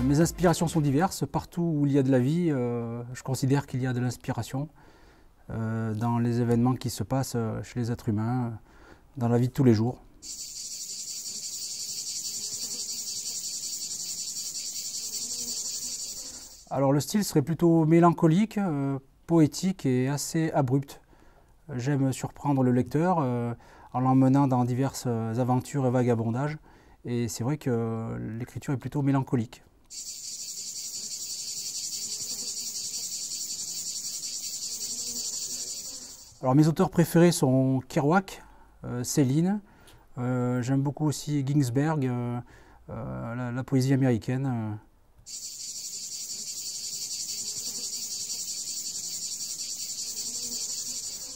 Mes inspirations sont diverses. Partout où il y a de la vie, je considère qu'il y a de l'inspiration dans les événements qui se passent chez les êtres humains, dans la vie de tous les jours. Alors le style serait plutôt mélancolique, poétique et assez abrupt. J'aime surprendre le lecteur en l'emmenant dans diverses aventures et vagabondages. Et c'est vrai que l'écriture est plutôt mélancolique. Alors mes auteurs préférés sont Kerouac, Céline. J'aime beaucoup aussi Ginsberg, la poésie américaine.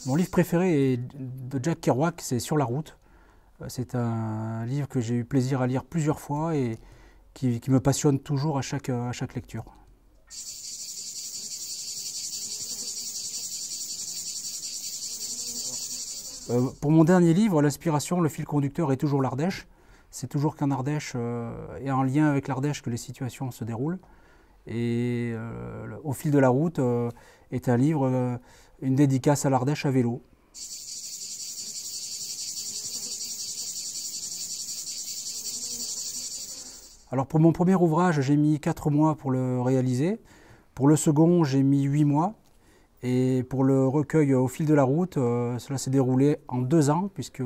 Mon livre préféré est de Jack Kerouac, c'est Sur la route. C'est un livre que j'ai eu plaisir à lire plusieurs fois et qui me passionne toujours à chaque lecture. Pour mon dernier livre, l'inspiration, le fil conducteur est toujours l'Ardèche. C'est toujours qu'en Ardèche et en lien avec l'Ardèche que les situations se déroulent. Et Au fil de la route est un livre, une dédicace à l'Ardèche à vélo. Alors pour mon premier ouvrage, j'ai mis 4 mois pour le réaliser. Pour le second, j'ai mis 8 mois. Et pour le recueil Au fil de la route, cela s'est déroulé en 2 ans, puisque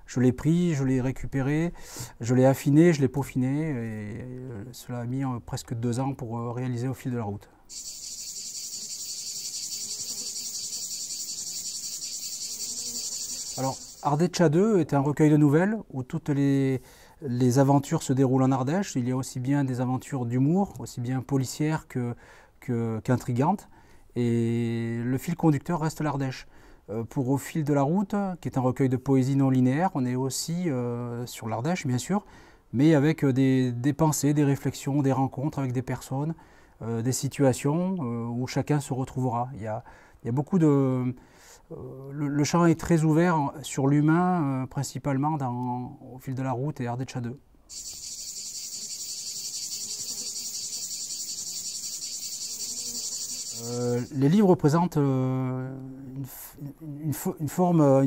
je l'ai pris, je l'ai récupéré, je l'ai affiné, je l'ai peaufiné. Et cela a mis presque 2 ans pour réaliser Au fil de la route. Alors, Ardèche 2 est un recueil de nouvelles où toutes les aventures se déroulent en Ardèche. Il y a aussi bien des aventures d'humour, aussi bien policières qu'intrigantes. Et le fil conducteur reste l'Ardèche. Pour Au fil de la route, qui est un recueil de poésie non linéaire, on est aussi sur l'Ardèche, bien sûr, mais avec des pensées, des réflexions, des rencontres avec des personnes, des situations où chacun se retrouvera. Il y a beaucoup de... Le champ est très ouvert sur l'humain, principalement Au fil de la route et Ardèche 2. Les livres représentent une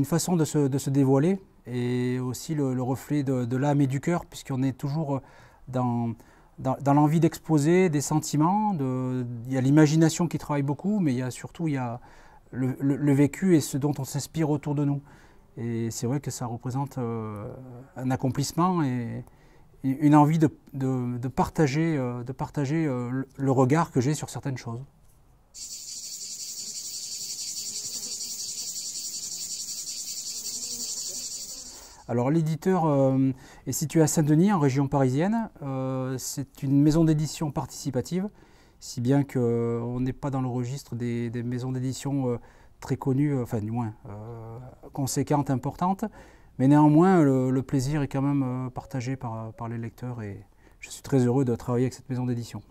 façon de se dévoiler et aussi le reflet de l'âme et du cœur, puisqu'on est toujours dans l'envie d'exposer des sentiments. Il y a l'imagination qui travaille beaucoup, mais il y a surtout le vécu et ce dont on s'inspire autour de nous. Et c'est vrai que ça représente un accomplissement et une envie de partager le regard que j'ai sur certaines choses. Alors l'éditeur est situé à Saint-Denis, en région parisienne. C'est une maison d'édition participative, si bien qu'on n'est pas dans le registre des maisons d'édition très connues, enfin du moins conséquentes, importantes. Mais néanmoins, le plaisir est quand même partagé par les lecteurs et je suis très heureux de travailler avec cette maison d'édition.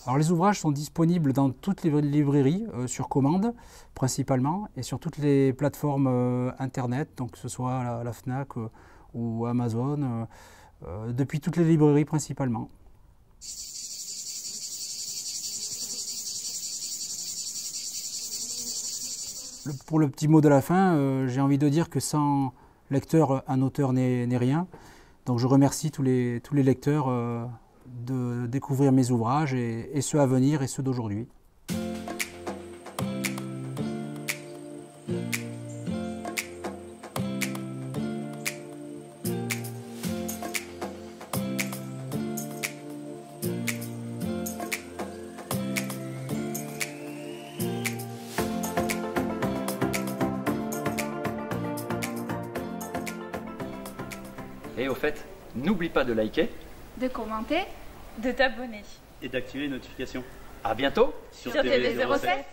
Alors les ouvrages sont disponibles dans toutes les librairies sur commande principalement et sur toutes les plateformes internet, donc que ce soit la Fnac ou Amazon, depuis toutes les librairies principalement. Pour le petit mot de la fin, j'ai envie de dire que sans lecteur, un auteur n'est rien. Donc je remercie tous les lecteurs de découvrir mes ouvrages et ceux à venir et ceux d'aujourd'hui. Et au fait, n'oublie pas de liker, de commenter, de t'abonner et d'activer les notifications. à bientôt sur sur TV07.